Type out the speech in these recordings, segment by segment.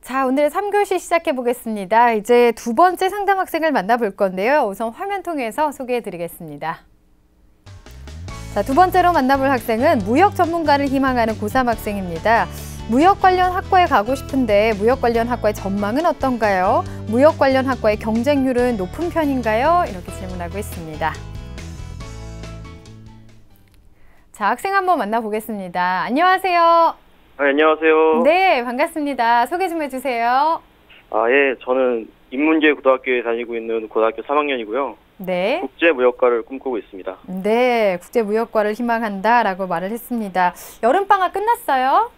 자, 오늘 3교시 시작해 보겠습니다. 이제 두 번째 상담 학생을 만나볼 건데요. 우선 화면 통해서 소개해 드리겠습니다. 자, 두 번째로 만나볼 학생은 무역 전문가를 희망하는 고3 학생입니다. 무역 관련 학과에 가고 싶은데 무역 관련 학과의 전망은 어떤가요? 무역 관련 학과의 경쟁률은 높은 편인가요? 이렇게 질문하고 있습니다. 자, 학생 한번 만나보겠습니다. 안녕하세요. 안녕하세요. 네, 반갑습니다. 소개 좀 해주세요. 예, 저는 인문계 고등학교에 다니고 있는 고등학교 3학년이고요. 네. 국제무역과를 꿈꾸고 있습니다. 네, 국제무역과를 희망한다라고 말을 했습니다. 여름방학 끝났어요?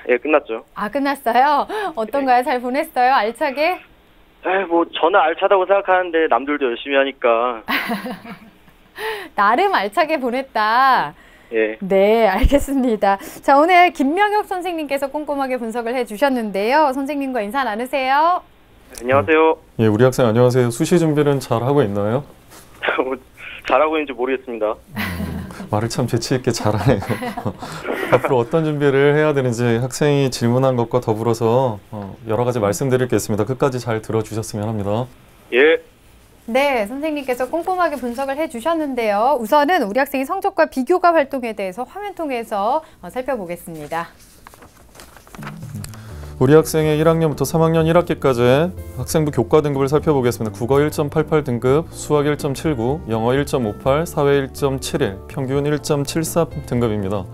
예, 끝났죠. 아, 끝났어요? 어떤가요? 잘 보냈어요? 알차게? 저는 알차다고 생각하는데 남들도 열심히 하니까. 나름 알차게 보냈다. 예. 네, 알겠습니다. 자, 오늘 김명혁 선생님께서 꼼꼼하게 분석을 해주셨는데요. 선생님과 인사 나누세요. 안녕하세요. 예, 우리 학생 안녕하세요. 수시 준비는 잘 하고 있나요? 잘하고 있는지 모르겠습니다. 말을 참 재치 있게 잘하네요. 앞으로 어떤 준비를 해야 되는지 학생이 질문한 것과 더불어서 여러 가지 말씀드릴 게 있습니다. 끝까지 잘 들어주셨으면 합니다. 예. 네, 선생님께서 꼼꼼하게 분석을 해주셨는데요. 우선은 우리 학생의 성적과 비교과 활동에 대해서 화면 통해서 살펴보겠습니다. 우리 학생의 1학년부터 3학년 1학기까지 학생부 교과 등급을 살펴보겠습니다. 국어 1.88 등급, 수학 1.79, 영어 1.58, 사회 1.71, 평균 1.74 등급입니다.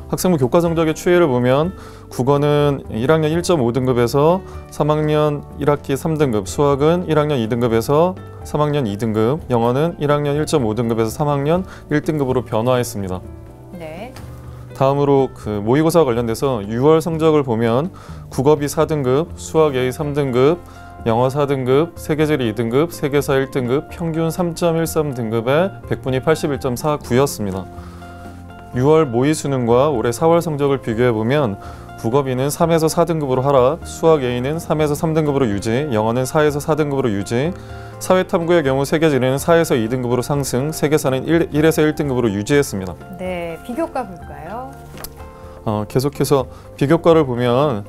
학생부 교과 성적의 추이를 보면 국어는 1학년 1.5등급에서 3학년 1학기 3등급, 수학은 1학년 2등급에서 3학년 2등급, 영어는 1학년 1.5등급에서 3학년 1등급으로 변화했습니다. 네. 다음으로 모의고사 관련돼서 6월 성적을 보면 국어 B 4등급, 수학 A 3등급, 영어 4등급, 세계지리 2등급, 세계사 1등급, 평균 3.13등급에 100분위 81.49였습니다. 6월 모의 수능과 올해 4월 성적을 비교해보면 국어 B는 3에서 4등급으로 하락, 수학 A는 3에서 3등급으로 유지, 영어는 4에서 4등급으로 유지, 사회탐구의 경우 세계지리는 4에서 2등급으로 상승, 세계사는 1에서 1등급으로 유지했습니다. 네, 비교과 볼까요? 계속해서 비교과를 보면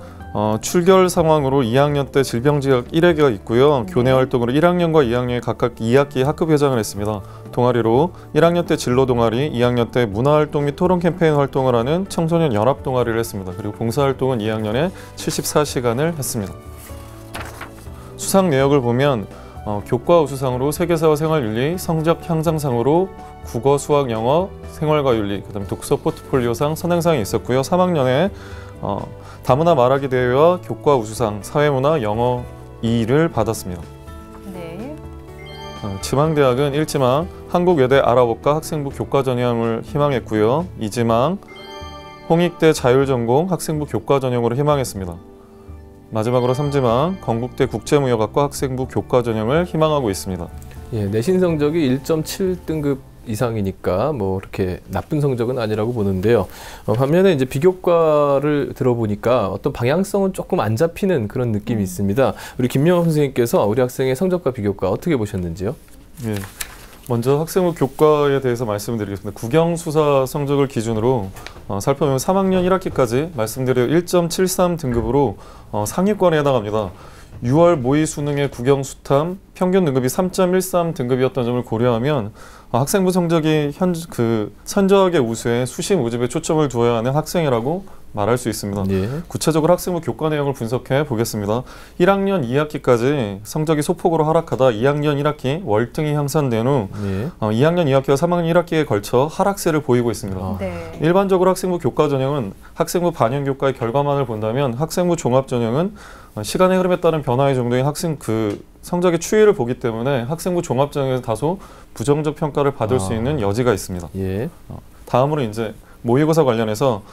출결 상황으로 2학년 때 질병지역 1회가 있고요. 교내 활동으로 1학년과 2학년이 각각 2학기 학급 회장을 했습니다. 동아리로 1학년 때 진로 동아리, 2학년 때 문화활동 및 토론 캠페인 활동을 하는 청소년 연합 동아리를 했습니다. 그리고 봉사활동은 2학년에 74시간을 했습니다. 수상 내역을 보면 교과 우수상으로 세계사와 생활윤리, 성적 향상상으로 국어, 수학, 영어, 생활과 윤리, 그다음에 독서 포트폴리오상, 선행상이 있었고요. 3학년에 다문화 말하기 대회와 교과 우수상, 사회문화, 영어 2를 받았습니다. 네. 지망대학은 1지망 한국외대 아랍어과 학생부 교과 전형을 희망했고요. 2지망 홍익대 자율전공 학생부 교과 전형으로 희망했습니다. 마지막으로 3지망 건국대 국제무역학과 학생부 교과 전형을 희망하고 있습니다. 예, 내신 성적이 1.7등급 이상이니까 뭐 그렇게 나쁜 성적은 아니라고 보는데요. 반면에 이제 비교과를 들어보니까 어떤 방향성은 조금 안 잡히는 그런 느낌이 있습니다. 우리 김명호 선생님께서 우리 학생의 성적과 비교과 어떻게 보셨는지요? 예. 먼저 학생부 교과에 대해서 말씀드리겠습니다. 국영수사 성적을 기준으로 살펴보면 3학년 1학기까지 말씀드린 1.73 등급으로 상위권에 해당합니다. 6월 모의 수능의 국영수탐 평균 등급이 3.13 등급이었던 점을 고려하면 학생부 성적이 선저하게 우수해 수시 모집에 초점을 두어야 하는 학생이라고 말할 수 있습니다. 예. 구체적으로 학생부 교과 내용을 분석해 보겠습니다. 1학년 2학기까지 성적이 소폭으로 하락하다 2학년 1학기 월등히 향상된 후 2학년 2학기와 3학년 1학기에 걸쳐 하락세를 보이고 있습니다. 네. 일반적으로 학생부 교과 전형은 학생부 반영교과의 결과만을 본다면 학생부 종합 전형은 시간의 흐름에 따른 변화의 정도인 학생 성적의 추이를 보기 때문에 학생부 종합 전형에서 다소 부정적 평가를 받을 수 있는 여지가 있습니다. 예. 다음으로 이제 모의고사 관련해서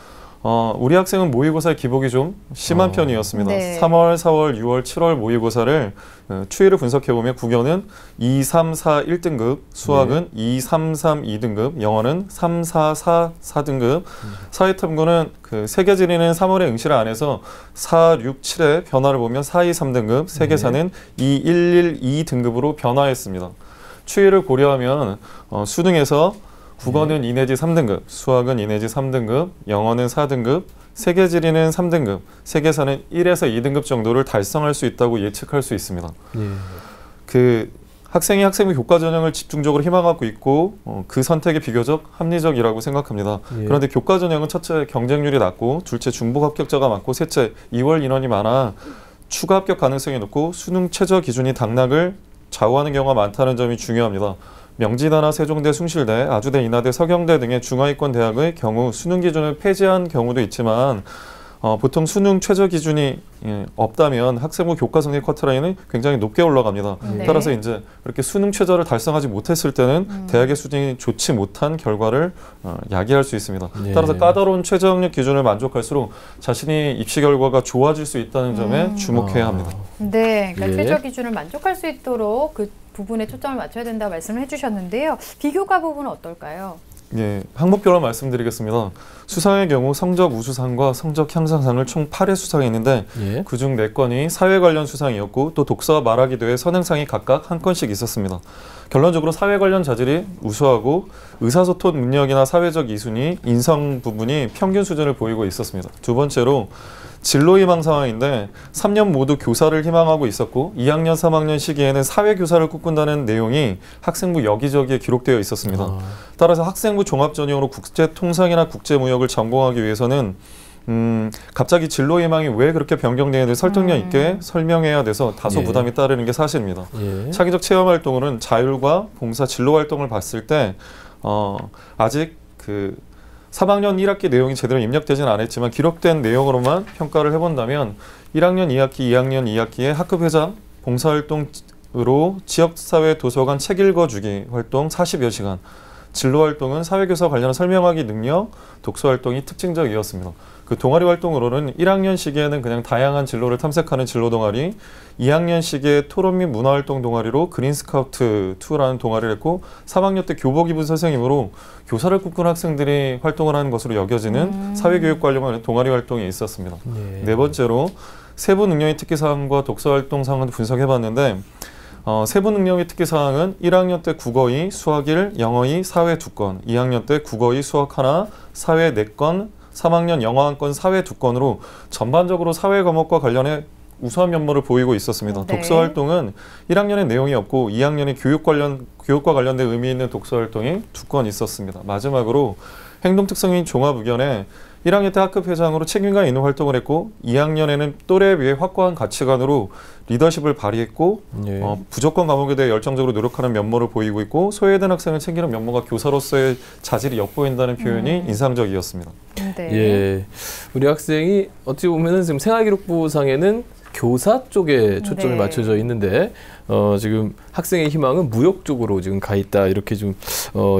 우리 학생은 모의고사의 기복이 좀 심한 편이었습니다. 네. 3월, 4월, 6월, 7월 모의고사를 추이를 분석해보면 국어는 2, 3, 4, 1등급, 수학은 2, 3, 3, 2등급, 영어는 3, 4, 4, 4등급, 사회탐구는 세계지리는 3월에 응시를 안 해서 4, 6, 7의 변화를 보면 4, 2, 3등급, 세계사는 2, 1, 1, 2등급으로 변화했습니다. 추이를 고려하면 수능에서 국어는 2 내지 3등급, 수학은 2 내지 3등급, 영어는 4등급, 세계 지리는 3등급, 세계사는 1에서 2등급 정도를 달성할 수 있다고 예측할 수 있습니다. 그 학생이 학생부 교과 전형을 집중적으로 희망하고 있고 그 선택이 비교적 합리적이라고 생각합니다. 그런데 교과 전형은 첫째 경쟁률이 낮고, 둘째 중복 합격자가 많고, 셋째 2월 인원이 많아 추가 합격 가능성이 높고 수능 최저 기준이 당락을 좌우하는 경우가 많다는 점이 중요합니다. 명지대나 세종대, 숭실대, 아주대, 인하대, 서경대 등의 중하위권 대학의 경우 수능 기준을 폐지한 경우도 있지만 보통 수능 최저 기준이 없다면 학생부 교과 성적 커트라인은 굉장히 높게 올라갑니다. 네. 따라서 이제 이렇게 수능 최저를 달성하지 못했을 때는 대학의 수준이 좋지 못한 결과를 야기할 수 있습니다. 따라서 까다로운 최저 학력 기준을 만족할수록 자신이 입시 결과가 좋아질 수 있다는 점에 주목해야 합니다. 네, 그러니까 예. 최저 기준을 만족할 수 있도록 그 부분에 초점을 맞춰야 된다고 말씀을 해주셨는데요. 비교과 부분은 어떨까요? 예, 항목별로 말씀드리겠습니다. 수상의 경우 성적 우수상과 성적 향상상을 총 8회 수상했는데 그중 4건이 사회 관련 수상이었고, 또 독서와 말하기 대회 선행상이 각각 한 건씩 있었습니다. 결론적으로 사회 관련 자질이 우수하고 의사소통 능력이나 사회적 이순위, 인성 부분이 평균 수준을 보이고 있었습니다. 두 번째로 진로 희망 상황인데 3년 모두 교사를 희망하고 있었고 2학년, 3학년 시기에는 사회교사를 꿈꾼다는 내용이 학생부 여기저기에 기록되어 있었습니다. 따라서 학생부 종합전형으로 국제통상이나 국제무역을 전공하기 위해서는 갑자기 진로 희망이 왜 그렇게 변경되는지 설득력 있게 설명해야 돼서 다소 부담이 따르는 게 사실입니다. 창의적 체험 활동으로는 자율과 봉사 진로 활동을 봤을 때 아직 그 3학년 1학기 내용이 제대로 입력되지는 않았지만 기록된 내용으로만 평가를 해본다면 1학년 2학기, 2학년 2학기에 학급회장, 봉사활동으로 지역사회 도서관 책 읽어주기 활동 40여 시간, 진로활동은 사회교사 관련 설명하기 능력, 독서활동이 특징적이었습니다. 그 동아리 활동으로는 1학년 시기에는 그냥 다양한 진로를 탐색하는 진로 동아리, 2학년 시기에 토론 및 문화활동 동아리로 그린스카우트 2라는 동아리를 했고, 3학년 때 교복 입은 선생님으로 교사를 꿈꾸는 학생들이 활동을 하는 것으로 여겨지는 사회교육 관련 동아리 활동이 있었습니다. 네 번째로 세부 능력의 특기사항과 독서활동 사항을 분석해봤는데 세부 능력의 특기사항은 1학년 때 국어 2, 수학 1, 영어 2, 사회 2건, 2학년 때 국어 2, 수학 1, 사회 4건, 3학년 영어 1건, 사회 2건으로 전반적으로 사회 과목과 관련해 우수한 면모를 보이고 있었습니다. 네. 독서활동은 1학년에 내용이 없고 2학년에 교육과 관련된 의미 있는 독서활동이 2건 있었습니다. 마지막으로 행동특성인 종합의견에 1학년 때 학급회장으로 책임감 있는 활동을 했고 2학년에는 또래에 비해 확고한 가치관으로 리더십을 발휘했고 부족한 과목에 대해 열정적으로 노력하는 면모를 보이고 있고 소외된 학생을 챙기는 면모가 교사로서의 자질이 엿보인다는 표현이 인상적이었습니다. 네. 예, 우리 학생이 어찌 보면은 지금 생활기록부상에는 교사 쪽에 초점이 맞춰져 있는데 지금 학생의 희망은 무역 쪽으로 지금 가 있다, 이렇게 좀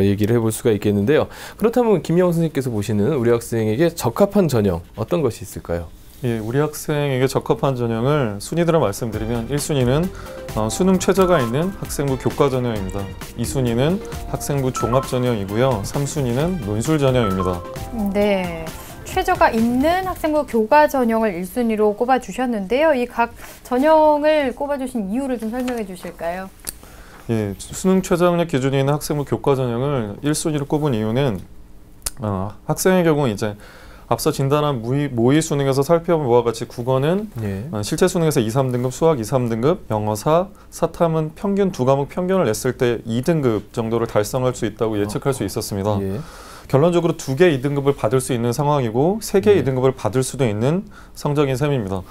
얘기를 해볼 수가 있겠는데요. 그렇다면 김영훈 선생님께서 보시는 우리 학생에게 적합한 전형 어떤 것이 있을까요? 예, 우리 학생에게 적합한 전형을 순위대로 말씀드리면 1순위는 수능 최저가 있는 학생부 교과 전형입니다. 2순위는 학생부 종합 전형이고요. 3순위는 논술 전형입니다. 네. 최저가 있는 학생부 교과 전형을 1순위로 꼽아주셨는데요. 이 각 전형을 꼽아주신 이유를 좀 설명해 주실까요? 예, 수능 최저 학력 기준이 있는 학생부 교과 전형을 1순위로 꼽은 이유는 학생의 경우 이제 앞서 진단한 모의 수능에서 살펴본 바와 같이 국어는 실제 수능에서 2, 3등급, 수학 2, 3등급, 영어 4, 사탐은 평균 2과목 평균을 냈을 때 2등급 정도를 달성할 수 있다고 예측할 수 있었습니다. 결론적으로 2개 2등급을 받을 수 있는 상황이고 3개 2등급을 받을 수도 있는 성적인 셈입니다.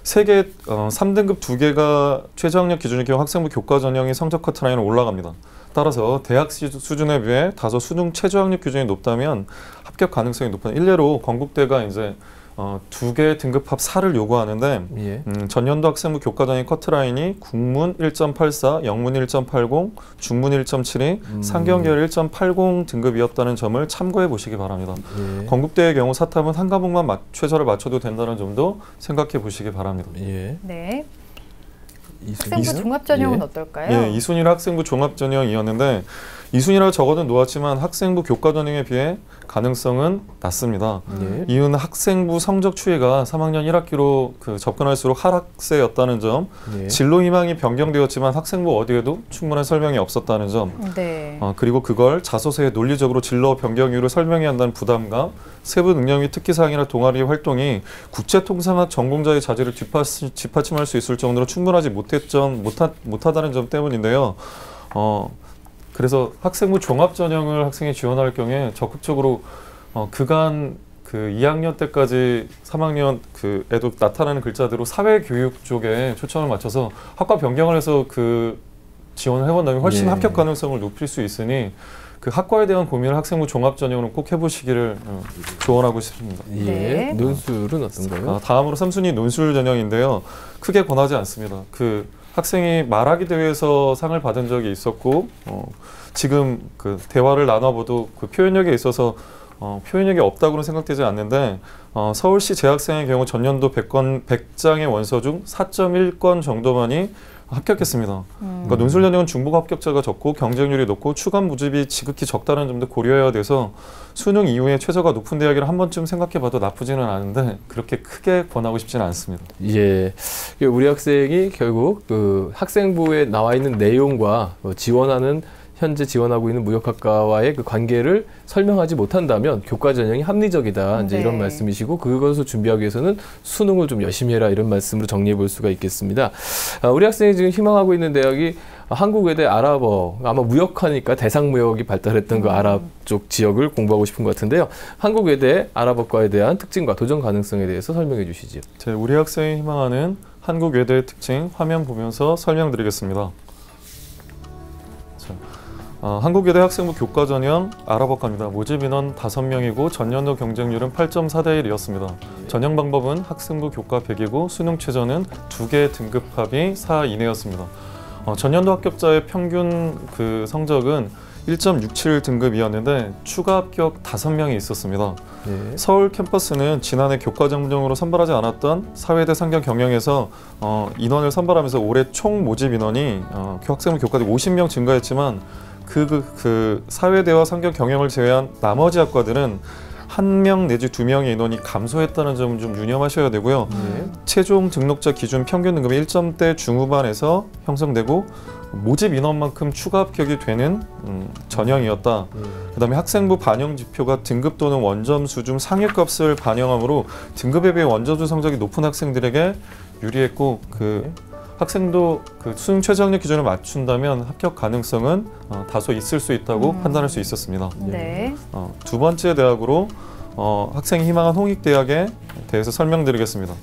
3개 3등급 2개가 최저학력 기준일 경우 학생부 교과 전형의 성적 커트라인은 올라갑니다. 따라서 대학 수준에 비해 다소 수능 최저학력 기준이 높다면 합격 가능성이 높은, 일례로 건국대가 이제 2개 등급합 4를 요구하는데 전년도 학생부 교과 전형 커트라인이 국문 1.84, 영문 1.80, 중문 1.72, 상경계열 1.80 등급이었다는 점을 참고해 보시기 바랍니다. 건국대의 경우 사탐은 한 과목만 최저를 맞춰도 된다는 점도 생각해 보시기 바랍니다. 네. 학생부 종합전형은 예. 어떨까요? 예, 이순일 학생부 종합전형이었는데 이순이라고 적어는 놓았지만 학생부 교과전형에 비해 가능성은 낮습니다. 예. 이유는 학생부 성적 추이가 3학년 1학기로 접근할수록 하락세였다는 점, 예. 진로 희망이 변경되었지만 학생부 어디에도 충분한 설명이 없었다는 점, 네. 그리고 그걸 자소서에 논리적으로 진로 변경 이유를 설명해야 한다는 부담감, 세부 능력 및 특기사항이나 동아리 활동이 국제통상학 전공자의 자질을 뒷받침할 수 있을 정도로 충분하지 못하다는 점 때문인데요. 그래서 학생부 종합전형을 학생이 지원할 경우에 적극적으로 그간 2학년 때까지 3학년 애도 나타나는 글자대로 사회교육 쪽에 초점을 맞춰서 학과 변경을 해서 지원을 해본다면 훨씬 예. 합격 가능성을 높일 수 있으니 그 학과에 대한 고민을 학생부 종합전형으로 꼭 해보시기를 조언하고 싶습니다. 예. 네. 논술은 어떤가요? 다음으로 3순위 논술 전형인데요. 크게 권하지 않습니다. 학생이 말하기 대회에서 상을 받은 적이 있었고 지금 대화를 나눠봐도 표현력에 있어서 표현력이 없다고는 생각되지 않는데 서울시 재학생의 경우 전년도 100장의 원서 중 4.1건 정도만이 합격했습니다. 그러니까 논술 전형은 중복 합격자가 적고 경쟁률이 높고 추가 모집이 지극히 적다는 점도 고려해야 돼서 수능 이후에 최저가 높은 대학이라 한 번쯤 생각해봐도 나쁘지는 않은데 그렇게 크게 권하고 싶지는 않습니다. 예, 우리 학생이 결국 학생부에 나와 있는 내용과 현재 지원하고 있는 무역학과와의 관계를 설명하지 못한다면 교과 전형이 합리적이다. 이제 네. 이런 말씀이시고 그것을 준비하기 위해서는 수능을 좀 열심히 해라 이런 말씀으로 정리해 볼 수가 있겠습니다. 우리 학생이 지금 희망하고 있는 대학이 한국외대 아랍어, 아마 무역하니까 대상무역이 발달했던 그 아랍 쪽 지역을 공부하고 싶은 것 같은데요. 한국외대 아랍어과에 대한 특징과 도전 가능성에 대해서 설명해 주시죠. 우리 학생이 희망하는 한국외대의 특징 화면 보면서 설명드리겠습니다. 한국외대 학생부 교과전형 아랍어과입니다. 모집 인원 5명이고 전년도 경쟁률은 8.4대 1이었습니다. 전형 방법은 학생부 교과 100이고 수능 최저는 2개 등급합이 4 이내였습니다. 전년도 합격자의 평균 성적은 1.67 등급이었는데 추가 합격 5명이 있었습니다. 예. 서울 캠퍼스는 지난해 교과 전형으로 선발하지 않았던 사회대 상경 경영에서 인원을 선발하면서 올해 총 모집 인원이 학생부 교과대 50명 증가했지만 사회대와 상경 경영을 제외한 나머지 학과들은 1명 내지 2명의 인원이 감소했다는 점을 좀 유념하셔야 되고요. 최종 등록자 기준 평균 등급이 1점대 중후반에서 형성되고 모집 인원만큼 추가 합격이 되는 전형이었다. 그다음에 학생부 반영 지표가 등급 또는 원점수 중 상위값을 반영하므로 등급에 비해 원점수 성적이 높은 학생들에게 유리했고 학생도 수능 최저학력 기준을 맞춘다면 합격 가능성은 다소 있을 수 있다고 판단할 수 있었습니다. 네. 두 번째 대학으로 학생이 희망한 홍익대학에 대해서 설명드리겠습니다.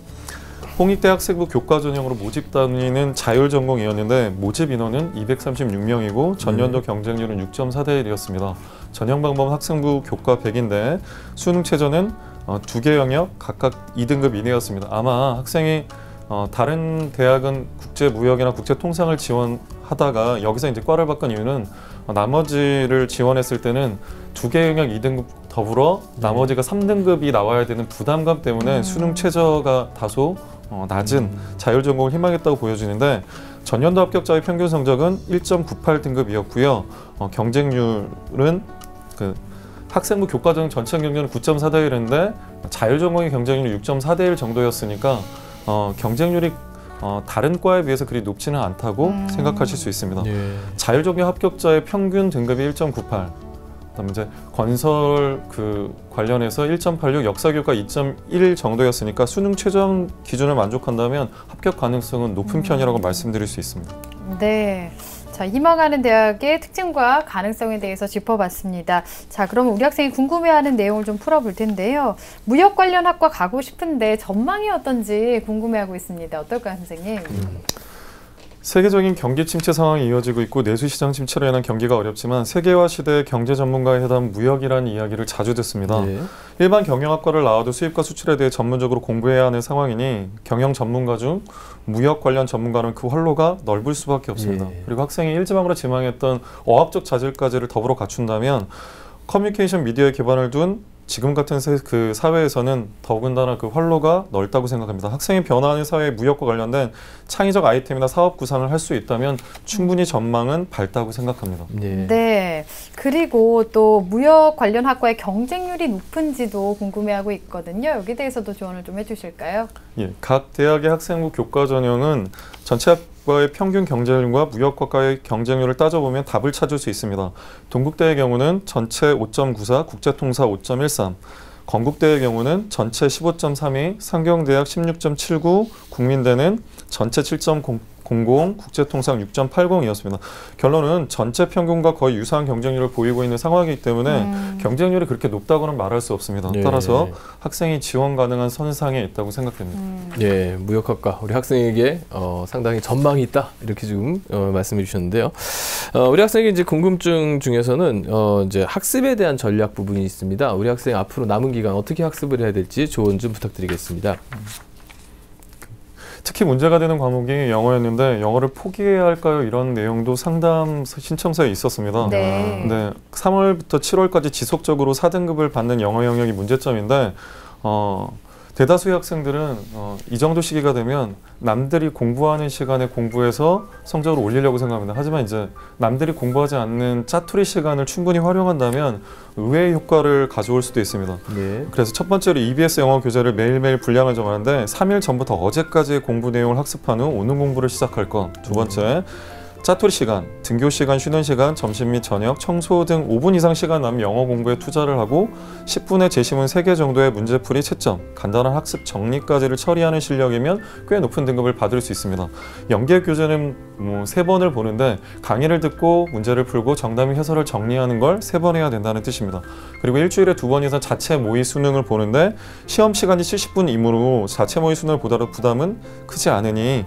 홍익대 학생부 교과 전형으로 모집 단위는 자율전공이었는데 모집 인원은 236명이고 전년도 경쟁률은 6.4대 1이었습니다. 전형 방법은 학생부 교과 100인데 수능 최저는 2개 영역 각각 2등급 이내였습니다. 아마 학생이 다른 대학은 국제무역이나 국제통상을 지원하다가 여기서 이제 과를 바꾼 이유는 나머지를 지원했을 때는 2개 영역 2등급 더불어 나머지가 3등급이 나와야 되는 부담감 때문에 수능 최저가 다소 낮은 자율전공을 희망했다고 보여지는데 전년도 합격자의 평균 성적은 1.98 등급이었고요. 경쟁률은 학생부 교과전형 전체 경쟁률은 9.4대 1인데 자율전공의 경쟁률이 6.4대 1 정도였으니까 경쟁률이 다른 과에 비해서 그리 높지는 않다고 생각하실 수 있습니다. 예. 자율전공 합격자의 평균 등급이 1.98. 그다음에 이제 건설 관련해서 1.86, 역사교과 2.1 정도였으니까 수능 최저 기준을 만족한다면 합격 가능성은 높은 편이라고 말씀드릴 수 있습니다. 네. 자, 희망하는 대학의 특징과 가능성에 대해서 짚어봤습니다. 자, 그럼 우리 학생이 궁금해하는 내용을 좀 풀어볼 텐데요. 무역 관련 학과 가고 싶은데 전망이 어떤지 궁금해하고 있습니다. 어떨까요, 선생님? 세계적인 경기 침체 상황이 이어지고 있고 내수시장 침체로 인한 경기가 어렵지만 세계화 시대의 경제 전문가의 회담 무역이라는 이야기를 자주 듣습니다. 예. 일반 경영학과를 나와도 수입과 수출에 대해 전문적으로 공부해야 하는 상황이니 경영 전문가 중 무역 관련 전문가는 그 활로가 넓을 수밖에 없습니다. 예. 그리고 학생이 일지망으로 지망했던 어학적 자질까지를 더불어 갖춘다면 커뮤니케이션 미디어에 기반을 둔 지금 같은 그 사회에서는 더군다나 그 활로가 넓다고 생각합니다. 학생이 변화하는 사회의 무역과 관련된 창의적 아이템이나 사업 구상을 할 수 있다면 충분히 전망은 밝다고 생각합니다. 네. 네. 그리고 또 무역 관련 학과의 경쟁률이 높은지도 궁금해하고 있거든요. 여기에 대해서도 조언을 좀 해주실까요? 예, 각 대학의 학생부 교과 전형은 전체 학과의 평균 경쟁률과 무역학과의 경쟁률을 따져보면 답을 찾을 수 있습니다. 동국대의 경우는 전체 5.94, 국제통사 5.13, 건국대의 경우는 전체 15.32, 상경대학 16.79, 국민대는 전체 7.00, 국제통상 6.80이었습니다. 결론은 전체 평균과 거의 유사한 경쟁률을 보이고 있는 상황이기 때문에 경쟁률이 그렇게 높다고는 말할 수 없습니다. 예. 따라서 학생이 지원 가능한 선상에 있다고 생각됩니다. 예, 무역학과 우리 학생에게 상당히 전망이 있다 이렇게 지금 말씀해 주셨는데요. 우리 학생에게 이제 궁금증 중에서는 이제 학습에 대한 전략 부분이 있습니다. 우리 학생 앞으로 남은 기간 어떻게 학습을 해야 될지 조언 좀 부탁드리겠습니다. 특히 문제가 되는 과목이 영어였는데 영어를 포기해야 할까요? 이런 내용도 상담 신청서에 있었습니다. 네. 네, 3월부터 7월까지 지속적으로 4등급을 받는 영어 영역이 문제점인데 대다수의 학생들은 이 정도 시기가 되면 남들이 공부하는 시간에 공부해서 성적을 올리려고 생각합니다. 하지만 이제 남들이 공부하지 않는 짜투리 시간을 충분히 활용한다면 의외의 효과를 가져올 수도 있습니다. 네. 그래서 첫 번째로 EBS 영어 교재를 매일매일 분량을 정하는데 3일 전부터 어제까지의 공부 내용을 학습한 후 오늘 공부를 시작할 것. 두 번째, 짜투리 시간, 등교 시간, 쉬는 시간, 점심 및 저녁, 청소 등 5분 이상 시간 남은 영어 공부에 투자를 하고 10분의 제시문 3개 정도의 문제풀이 채점, 간단한 학습 정리까지를 처리하는 실력이면 꽤 높은 등급을 받을 수 있습니다. 연계 교재는 3번을 보는데 강의를 듣고 문제를 풀고 정답 및 해설을 정리하는 걸 3번 해야 된다는 뜻입니다. 그리고 일주일에 2번 이상 자체 모의 수능을 보는데 시험 시간이 70분이므로 자체 모의 수능을 보더라도 부담은 크지 않으니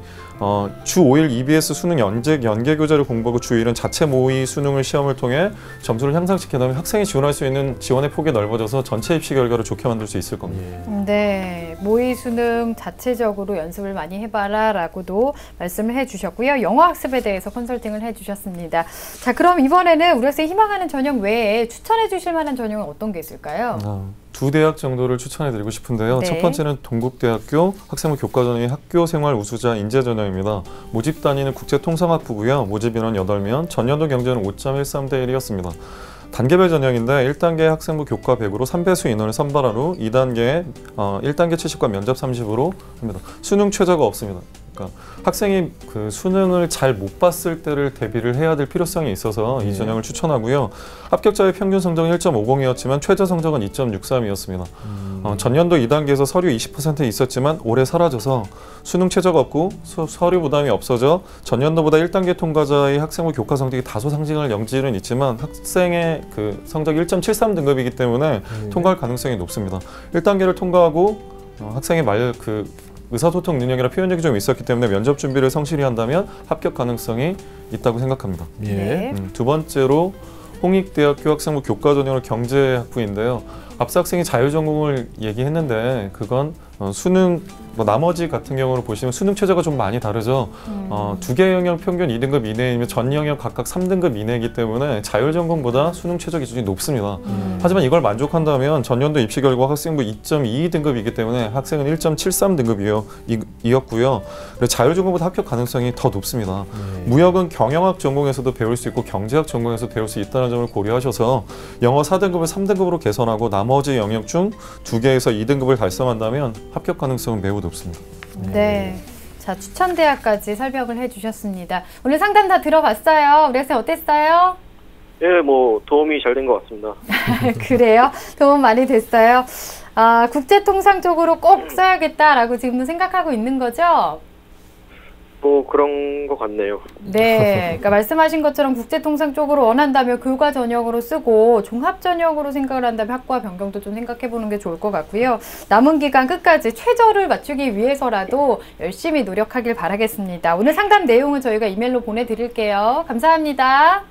주 5일 EBS 수능 연계 교재를 공부하고 주 1은 자체 모의 수능을 시험을 통해 점수를 향상시킨다면 학생이 지원할 수 있는 지원의 폭이 넓어져서 전체 입시 결과를 좋게 만들 수 있을 겁니다. 네, 모의 수능 자체적으로 연습을 많이 해봐라 라고도 말씀을 해주셨고요. 영어 학습에 대해서 컨설팅을 해주셨습니다. 자, 그럼 이번에는 우리 학생이 희망하는 전형 외에 추천해 주실 만한 전형은 어떤 게 있을까요? 두 대학 정도를 추천해드리고 싶은데요. 네. 첫 번째는 동국대학교 학생부 교과전형의 학교생활 우수자 인재 전형입니다. 모집 단위는 국제통상학부고요. 모집 인원 8명, 전년도 경쟁은 5.13대 1이었습니다. 단계별 전형인데 1단계 학생부 교과 100으로 3배수 인원을 선발한 후 2단계 1단계 70과 면접 30으로 합니다. 수능 최저가 없습니다. 그러니까 학생이 그 수능을 잘 못 봤을 때를 대비를 해야 될 필요성이 있어서 이 전형을 추천하고요. 합격자의 평균 성적은 1.50이었지만 최저 성적은 2.63이었습니다. 전년도 2단계에서 서류 20% 있었지만 올해 사라져서 수능 최저가 없고 서류 부담이 없어져 전년도보다 1단계 통과자의 학생부 교과 성적이 다소 상승할 여지는 있지만 학생의 그 성적이 1.73 등급이기 때문에 통과할 가능성이 높습니다. 1단계를 통과하고 학생의 의사소통 능력이나 표현력이 좀 있었기 때문에 면접 준비를 성실히 한다면 합격 가능성이 있다고 생각합니다. 네. 두 번째로 홍익대학교 학생부 교과전형으로 경제학부인데요. 앞서 학생이 자율전공을 얘기했는데 그건 수능 나머지 같은 경우로 보시면 수능 최저가 좀 많이 다르죠. 두 개 영역 평균 2등급 이내이면 전 영역 각각 3등급 이내이기 때문에 자율전공보다 수능 최저 기준이 높습니다. 하지만 이걸 만족한다면 전년도 입시 결과 학생부 2.22등급이기 때문에 학생은 1.73등급이었고요. 자율전공보다 합격 가능성이 더 높습니다. 무역은 경영학 전공에서도 배울 수 있고 경제학 전공에서 배울 수 있다는 점을 고려하셔서 영어 4등급을 3등급으로 개선하고 나머지 영역 중 2개에서 2등급을 달성한다면 합격 가능성은 매우 높습니다. 네. 자, 추천 대학까지 설명을 해주셨습니다. 오늘 상담 다 들어봤어요. 우리 학생 어땠어요? 네, 도움이 잘 된 것 같습니다. 그래요? 도움 많이 됐어요? 국제통상 쪽으로 꼭 써야겠다라고 지금은 생각하고 있는 거죠? 그런 것 같네요. 네, 그러니까 말씀하신 것처럼 국제통상 쪽으로 원한다면 교과 전형으로 쓰고 종합 전형으로 생각을 한다면 학과 변경도 좀 생각해 보는 게 좋을 것 같고요. 남은 기간 끝까지 최저를 맞추기 위해서라도 열심히 노력하길 바라겠습니다. 오늘 상담 내용은 저희가 이메일로 보내드릴게요. 감사합니다.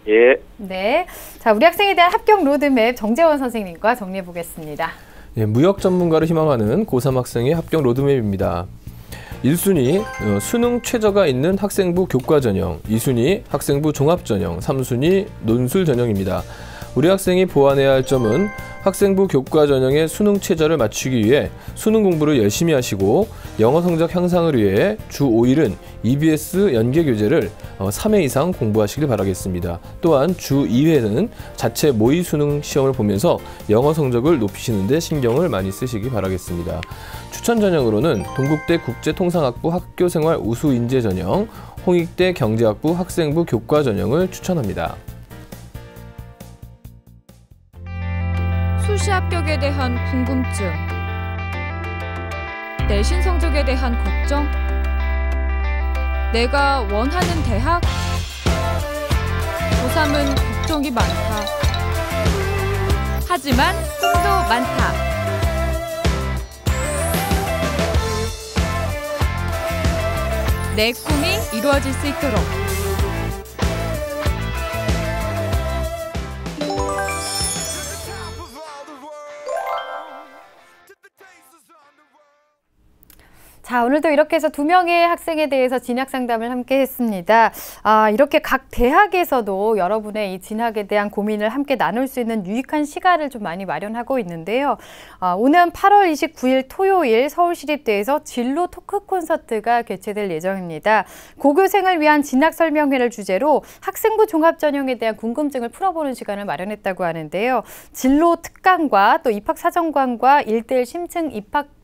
예. 네, 자, 우리 학생에 대한 합격 로드맵 정재원 선생님과 정리해 보겠습니다. 예, 무역 전문가를 희망하는 고3 학생의 합격 로드맵입니다. 1순위 수능 최저가 있는 학생부 교과 전형, 2순위 학생부 종합 전형, 3순위 논술 전형입니다. 우리 학생이 보완해야 할 점은 학생부 교과 전형의 수능 최저를 맞추기 위해 수능 공부를 열심히 하시고 영어 성적 향상을 위해 주 5일은 EBS 연계 교재를 3회 이상 공부하시길 바라겠습니다. 또한 주 2회는 자체 모의 수능 시험을 보면서 영어 성적을 높이시는 데 신경을 많이 쓰시기 바라겠습니다. 추천 전형으로는 동국대 국제통상학부 학교생활 우수 인재 전형, 홍익대 경제학부 학생부 교과 전형을 추천합니다. 수시 합격에 대한 궁금증, 내신 성적에 대한 걱정, 내가 원하는 대학? 고3은 걱정이 많다. 하지만 꿈도 많다. 내 꿈이 이루어질 수 있도록 자, 오늘도 이렇게 해서 2명의 학생에 대해서 진학 상담을 함께 했습니다. 이렇게 각 대학에서도 여러분의 이 진학에 대한 고민을 함께 나눌 수 있는 유익한 시간을 좀 많이 마련하고 있는데요. 오는 8월 29일 토요일 서울시립대에서 진로 토크 콘서트가 개최될 예정입니다. 고교생을 위한 진학 설명회를 주제로 학생부 종합 전형에 대한 궁금증을 풀어보는 시간을 마련했다고 하는데요. 진로 특강과 또 입학 사정관과 1:1 심층 입학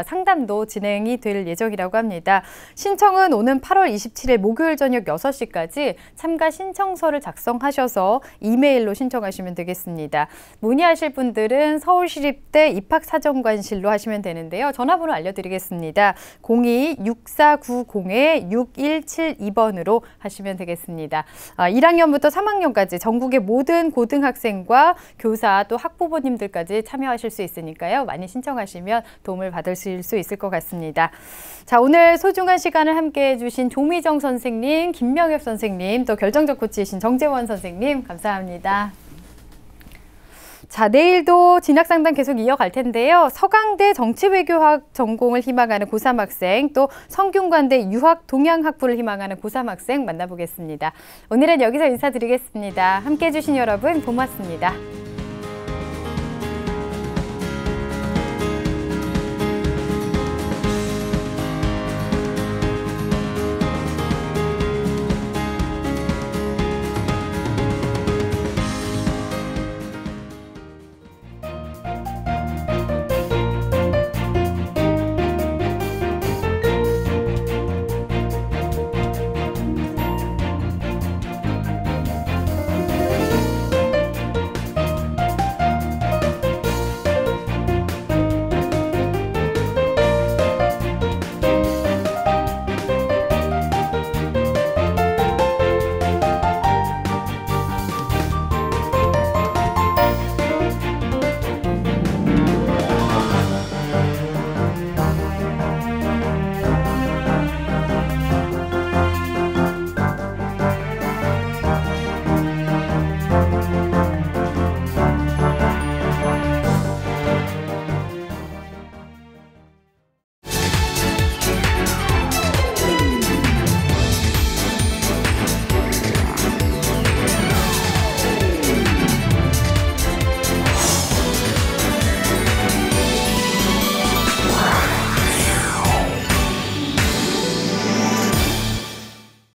상담도 진행이 될 예정이라고 합니다. 신청은 오는 8월 27일 목요일 저녁 6시까지 참가 신청서를 작성하셔서 이메일로 신청하시면 되겠습니다. 문의하실 분들은 서울시립대 입학사정관실로 하시면 되는데요. 전화번호 알려드리겠습니다. 02-6490-6172번으로 하시면 되겠습니다. 1학년부터 3학년까지 전국의 모든 고등학생과 교사 또 학부모님들까지 참여하실 수 있으니까요. 많이 신청하시면 도움을 받을 수 있을 것 같습니다. 자, 오늘 소중한 시간을 함께해 주신 조미정 선생님, 김명엽 선생님, 또 결정적 코치이신 정재원 선생님 감사합니다. 자, 내일도 진학상담 계속 이어갈 텐데요. 서강대 정치외교학 전공을 희망하는 고3 학생, 또 성균관대 유학 동양학부를 희망하는 고3 학생 만나보겠습니다. 오늘은 여기서 인사드리겠습니다. 함께해 주신 여러분 고맙습니다.